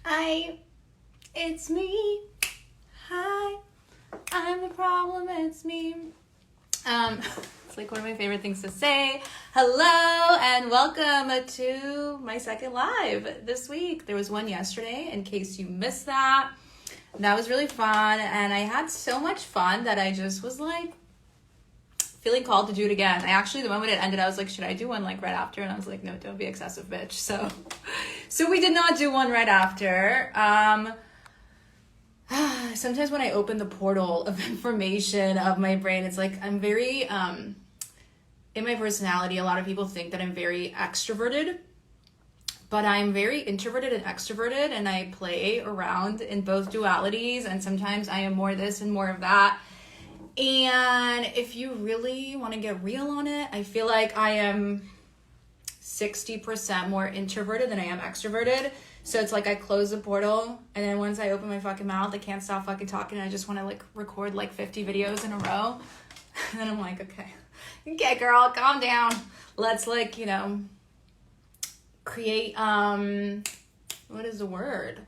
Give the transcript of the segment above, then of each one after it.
Hi, it's me. Hi, I'm the problem, it's me. It's like one of my favorite things to say. Hello and welcome to my second live this week. There was one yesterday in case you missed that. That was really fun and I had so much fun that I just was like feeling called to do it again. I actually, the moment it ended, I was like, should I do one like right after? And I was like, no, don't be excessive, bitch. So we did not do one right after. Sometimes when I open the portal of information of my brain, it's like I'm very, in my personality, a lot of people think that I'm very extroverted, but I'm very introverted and extroverted, and I play around in both dualities, and sometimes I am more this and more of that. And if you really want to get real on it, I feel like I am 60% more introverted than I am extroverted. So it's like I close the portal and then once I open my fucking mouth, I can't stop fucking talking. And I just want to like record like 50 videos in a row. And then I'm like, okay, girl, calm down. Let's like, create, what is the word?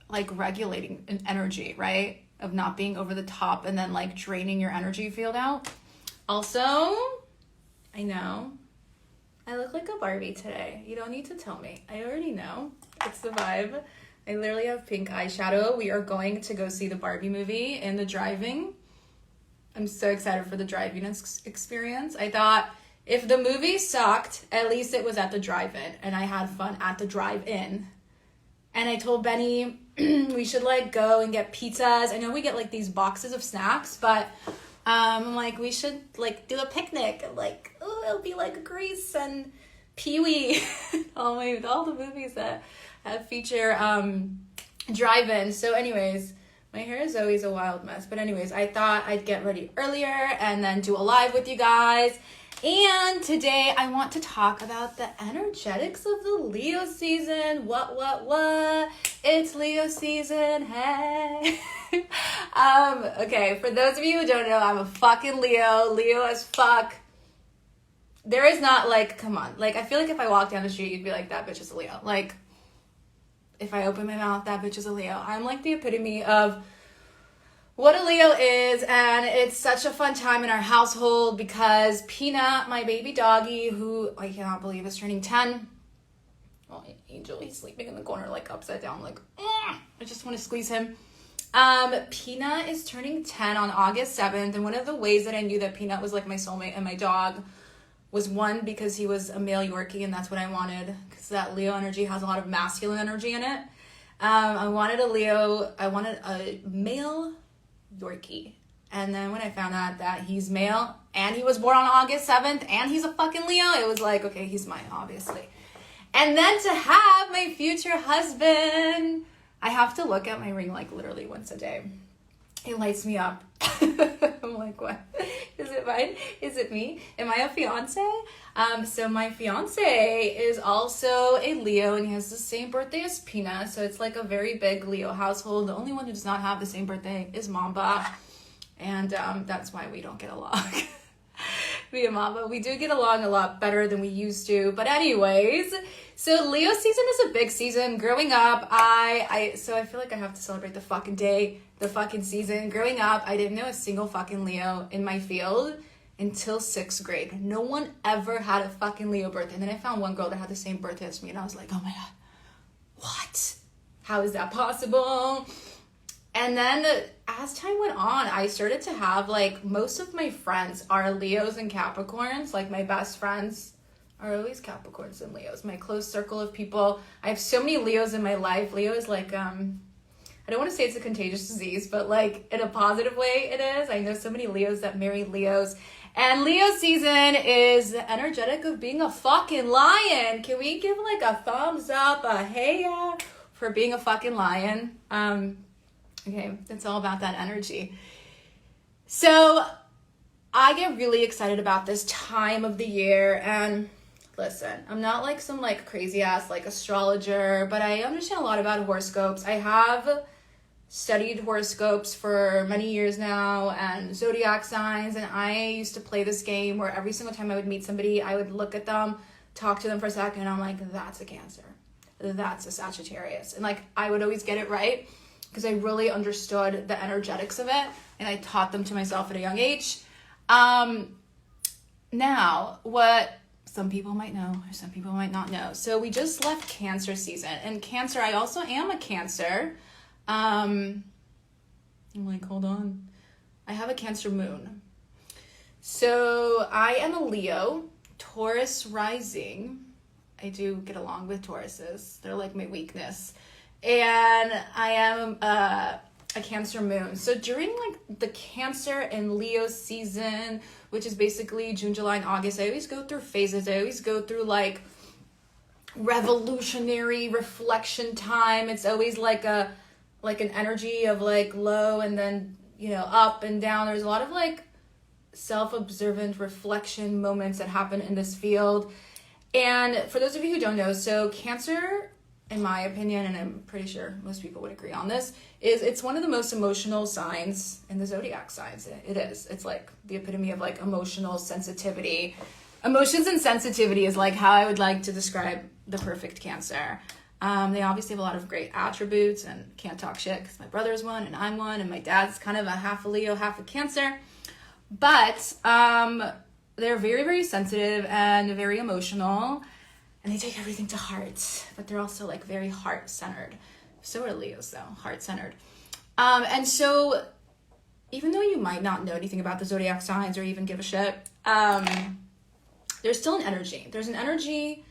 Like regulating an energy, right? Of not being over the top and then like draining your energy field out. Also, I know I look like a Barbie today. You don't need to tell me. I already know. It's the vibe. I literally have pink eyeshadow. We are going to go see the Barbie movie in the drive-in. I'm so excited for the drive-in experience. I thought if the movie sucked, at least it was at the drive-in and I had fun at the drive-in. And I told Benny we should like go and get pizzas. I know we get like these boxes of snacks, but like we should like do a picnic and like, oh, it'll be like Grease and Pee-wee. all the movies that feature drive-in. So anyways, my hair is always a wild mess. But anyways, I thought I'd get ready earlier and then do a live with you guys. And today I want to talk about the energetics of the Leo season. What? It's Leo season, hey. Okay, for those of you who don't know, I'm a fucking Leo. Leo as fuck. There is not like, come on. Like, I feel like if I walk down the street, you'd be like, that bitch is a Leo. Like, if I open my mouth, that bitch is a Leo. I'm like the epitome of what a Leo is, and it's such a fun time in our household because Peanut, my baby doggy, who I cannot believe is turning 10. Oh, Angel, he's sleeping in the corner, like upside down, like, I just want to squeeze him. Peanut is turning 10 on August 7th, and one of the ways that I knew that Peanut was like my soulmate and my dog was one, because he was a male Yorkie, and that's what I wanted, because that Leo energy has a lot of masculine energy in it. I wanted a male Yorkie. And then when I found out that he's male and he was born on August 7th and he's a fucking Leo, it was like, okay, he's mine, obviously. And then to have my future husband, I have to look at my ring like literally once a day. It lights me up. I'm like, what? Is it mine? Is it me? Am I a fiance? So my fiance is also a Leo and he has the same birthday as Peanut. So it's like a very big Leo household. The only one who does not have the same birthday is Mamba. And that's why we don't get along. Me and Mamba, we do get along a lot better than we used to. But anyways, so Leo season is a big season. Growing up, so I feel like I have to celebrate the fucking day, the fucking season. Growing up, I didn't know a single fucking Leo in my field until 6th grade. No one ever had a fucking Leo birthday. And then I found one girl that had the same birthday as me. And I was like, oh my God, what? How is that possible? And then as time went on, I started to have like, most of my friends are Leos and Capricorns. Like my best friends are always Capricorns and Leos. My close circle of people. I have so many Leos in my life. Leo is like, I don't want to say it's a contagious disease, but like in a positive way it is. I know so many Leos that marry Leos. And Leo season is the energetic of being a fucking lion. Can we give like a thumbs up, a hey for being a fucking lion? Okay, it's all about that energy. So I get really excited about this time of the year. And listen, I'm not like some like crazy ass like astrologer, but I understand a lot about horoscopes. I have studied horoscopes for many years now and zodiac signs. And I used to play this game where every single time I would meet somebody, I would look at them, talk to them for a second, and I'm like, that's a Cancer. that's a Sagittarius. And like, I would always get it right because I really understood the energetics of it, and I taught them to myself at a young age. Now, what some people might know or some people might not know. So we just left Cancer season, and Cancer, I also am a Cancer. I'm like, hold on. I have a Cancer moon. So I am a Leo, Taurus rising. I do get along with Tauruses. They're like my weakness. And I am a Cancer moon. So during like the Cancer and Leo season, which is basically June, July, and August, I always go through phases. I always go through like revolutionary reflection time. It's always like an energy of like low and then, you know, up and down. There's a lot of like self-observant reflection moments that happen in this field. And for those of you who don't know, so Cancer, in my opinion, and I'm pretty sure most people would agree on this, it's one of the most emotional signs in the zodiac signs. It is. It's like the epitome of like emotional sensitivity. Emotions and sensitivity is like how I would like to describe the perfect Cancer. They obviously have a lot of great attributes and can't talk shit because my brother's one and I'm one and my dad's kind of a half a Leo, half a Cancer. But they're very, very sensitive and very emotional, and they take everything to heart, but they're also like very heart-centered. So are Leos though, heart-centered. And so even though you might not know anything about the zodiac signs or even give a shit, there's still an energy. There's an energy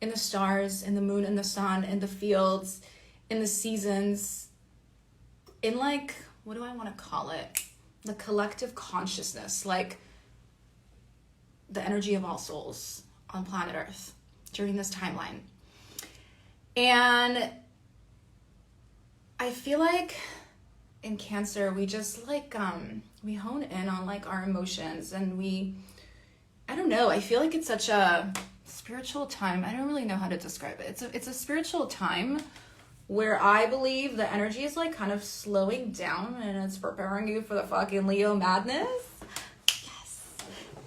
in the stars, in the moon, in the sun, in the fields, in the seasons, in like, what do I want to call it? The collective consciousness, like the energy of all souls on planet Earth during this timeline. And I feel like in Cancer, we just like, we hone in on like our emotions, and I don't know, I feel like it's such a spiritual time. I don't really know how to describe it. It's a spiritual time where I believe the energy is like kind of slowing down and it's preparing you for the fucking Leo madness. Yes.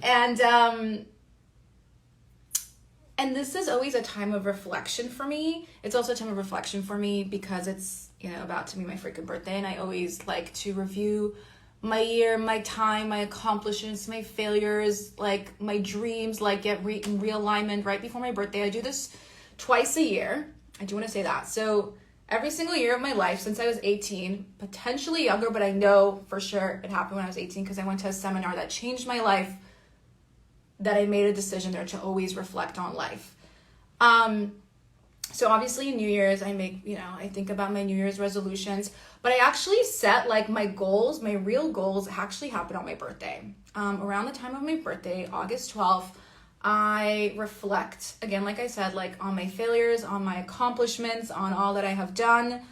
And this is always a time of reflection for me. It's also a time of reflection for me because it's, you know, about to be my freaking birthday, and I always like to review my year, my time, my accomplishments, my failures, like my dreams, like get in realignment right before my birthday. I do this twice a year. I do want to say that. So every single year of my life since I was 18, potentially younger, but I know for sure it happened when I was 18 because I went to a seminar that changed my life, that I made a decision there to always reflect on life. So obviously New Year's, I think about my New Year's resolutions, but I actually set like my goals, my real goals actually happen on my birthday. Around the time of my birthday, August 12th, I reflect, again, like I said, like on my failures, on my accomplishments, on all that I have done.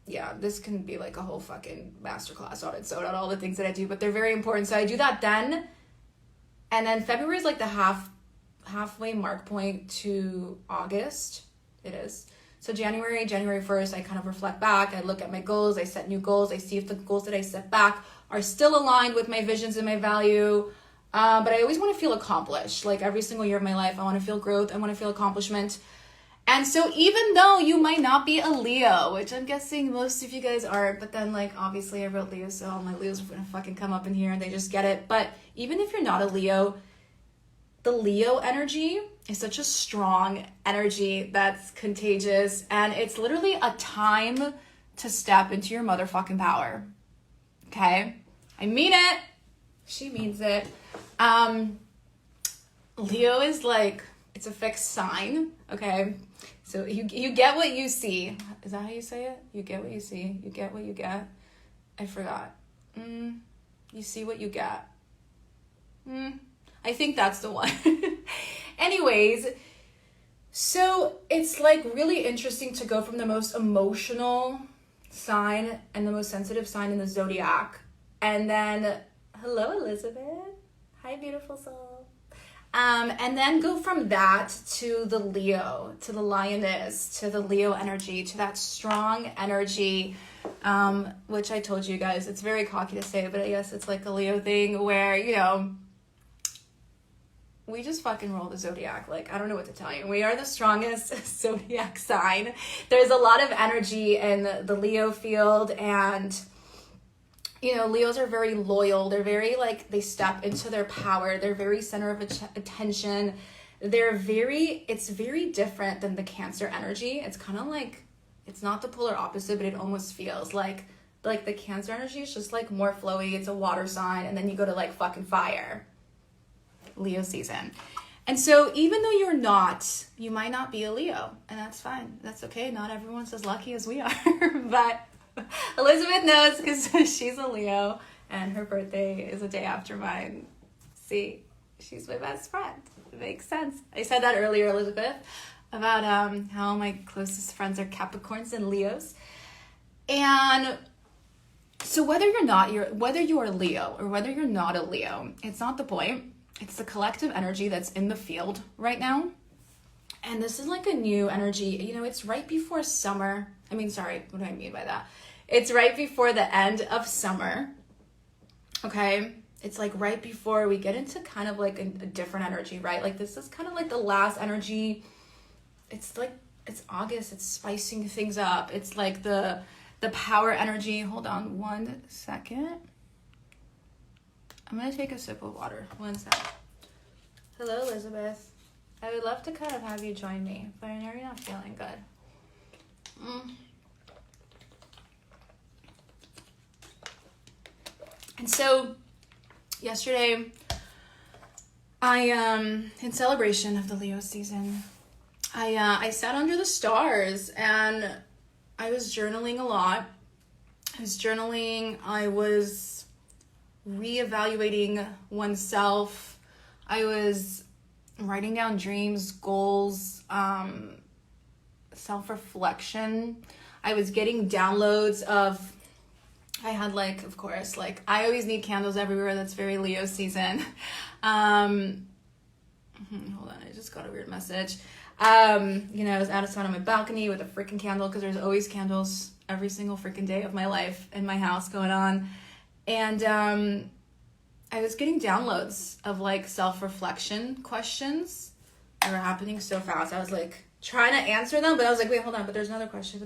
Yeah, this can be like a whole fucking masterclass on its own, on all the things that I do, but they're very important. So I do that then. And then February is like the halfway mark point to August. It is. So January 1st, I kind of reflect back. I look at my goals. I set new goals. I see if the goals that I set back are still aligned with my visions and my value. But I always want to feel accomplished. Like every single year of my life, I want to feel growth. I want to feel accomplishment. And so even though you might not be a Leo, which I'm guessing most of you guys aren't, but then like obviously I wrote Leo, so all my Leos are going to fucking come up in here and they just get it. But even if you're not a Leo, the Leo energy is such a strong energy that's contagious, and it's literally a time to step into your motherfucking power. Okay? I mean it. She means it. Leo is like, it's a fixed sign, okay? So you get what you see. Is that how you say it? You get what you see. You get what you get. I forgot. You see what you get. I think that's the one. Anyways, so it's like really interesting to go from the most emotional sign and the most sensitive sign in the zodiac. And then, hello, Elizabeth. Hi, beautiful soul. And then go from that to the Leo, to the lioness, to the Leo energy, to that strong energy, which I told you guys, it's very cocky to say, but I guess it's like a Leo thing where, you know, we just fucking roll the zodiac. Like, I don't know what to tell you. We are the strongest zodiac sign. There's a lot of energy in the Leo field, and you know, Leos are very loyal. They're very like, they step into their power. They're very center of attention. It's very different than the Cancer energy. It's kind of like, it's not the polar opposite, but it almost feels like the Cancer energy is just like more flowy. It's a water sign, and then you go to like fucking fire. Leo season. And so even though you might not be a Leo, and that's fine. That's okay. Not everyone's as lucky as we are. But Elizabeth knows because she's a Leo and her birthday is a day after mine. See, she's my best friend. It makes sense. I said that earlier, Elizabeth, about how my closest friends are Capricorns and Leos. And so whether you are a Leo or whether you're not a Leo, it's not the point. It's the collective energy that's in the field right now. And this is like a new energy. You know, it's right before summer. What do I mean by that? It's right before the end of summer. Okay? It's like right before we get into kind of like a different energy, right? Like this is kind of like the last energy. It's like, it's August. It's spicing things up. It's like the power energy. Hold on 1 second. I'm going to take a sip of water. 1 sec. Hello, Elizabeth. I would love to kind of have you join me, but I know you're not feeling good. And so, yesterday, in celebration of the Leo season, I sat under the stars and I was journaling a lot. I was reevaluating oneself. I was writing down dreams, goals, self-reflection. I was getting downloads of, I had like, of course, like I always need candles everywhere. That's very Leo season. Hold on, I just got a weird message. I was outside on my balcony with a freaking candle because there's always candles every single freaking day of my life in my house going on. And I was getting downloads of like self-reflection questions that were happening so fast. I was like trying to answer them, but I was like, wait, hold on, but there's another question.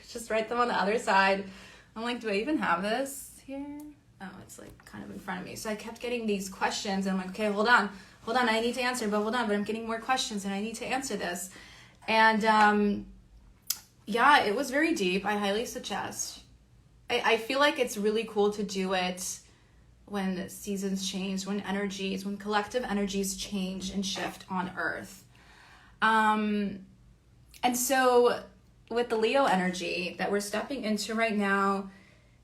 Just write them on the other side. I'm like, do I even have this here? Oh, it's like kind of in front of me. So I kept getting these questions and I'm like, okay, hold on, I need to answer, but I'm getting more questions and I need to answer this. And yeah, it was very deep. I highly suggest. I feel like it's really cool to do it when seasons change, when collective energies change and shift on Earth. And so with the Leo energy that we're stepping into right now,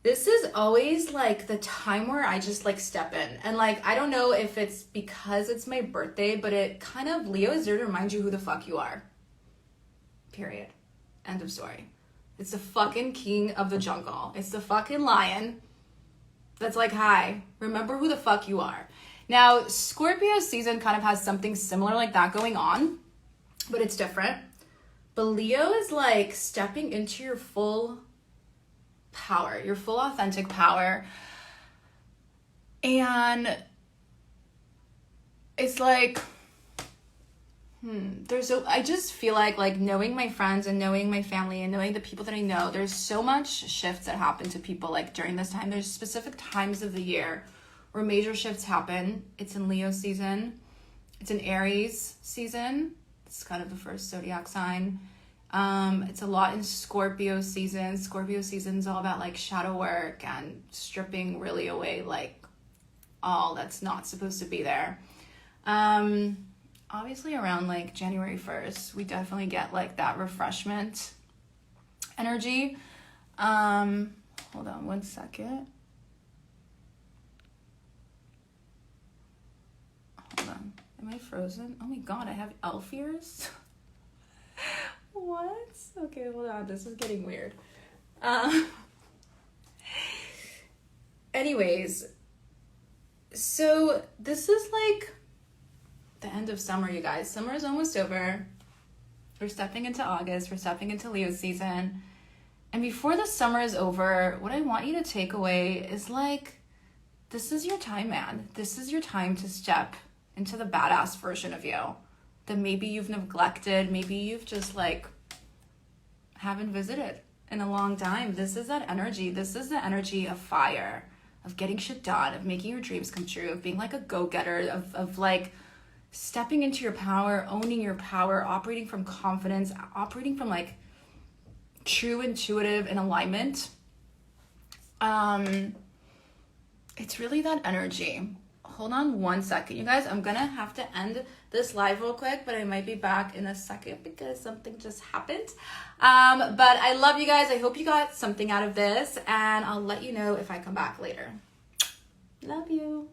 this is always like the time where I just like step in. And like, I don't know if it's because it's my birthday, but it kind of, Leo is there to remind you who the fuck you are. Period. End of story. It's the fucking king of the jungle. It's the fucking lion that's like, hi, remember who the fuck you are. Now, Scorpio season kind of has something similar like that going on, but it's different. But Leo is like stepping into your full power, your full authentic power. And it's like, I just feel like knowing my friends and knowing my family and knowing the people that I know, there's so much shifts that happen to people like during this time. There's specific times of the year where major shifts happen. It's in Leo season. It's in Aries season. It's kind of the first zodiac sign. It's a lot in Scorpio season. Scorpio season is all about like shadow work and stripping really away like all that's not supposed to be there. Obviously around like January 1st, we definitely get like that refreshment energy. Hold on 1 second. Hold on. Am I frozen? Oh my God, I have elf ears? What? Okay, hold on. This is getting weird. Anyways, so this is like the end of summer, you guys. Summer is almost over. We're stepping into August. We're stepping into Leo season. And before the summer is over, what I want you to take away is like, this is your time, man. This is your time to step into the badass version of you that maybe you've neglected, maybe you've just like haven't visited in a long time. This is that energy. This is the energy of fire, of getting shit done, of making your dreams come true, of being like a go-getter, of like stepping into your power, owning your power, operating from confidence, operating from like true intuitive and alignment. It's really that energy. Hold on one second, you guys. I'm gonna have to end this live real quick, but I might be back in a second because something just happened. But I love you guys. I hope you got something out of this, and I'll let you know if I come back later. Love you.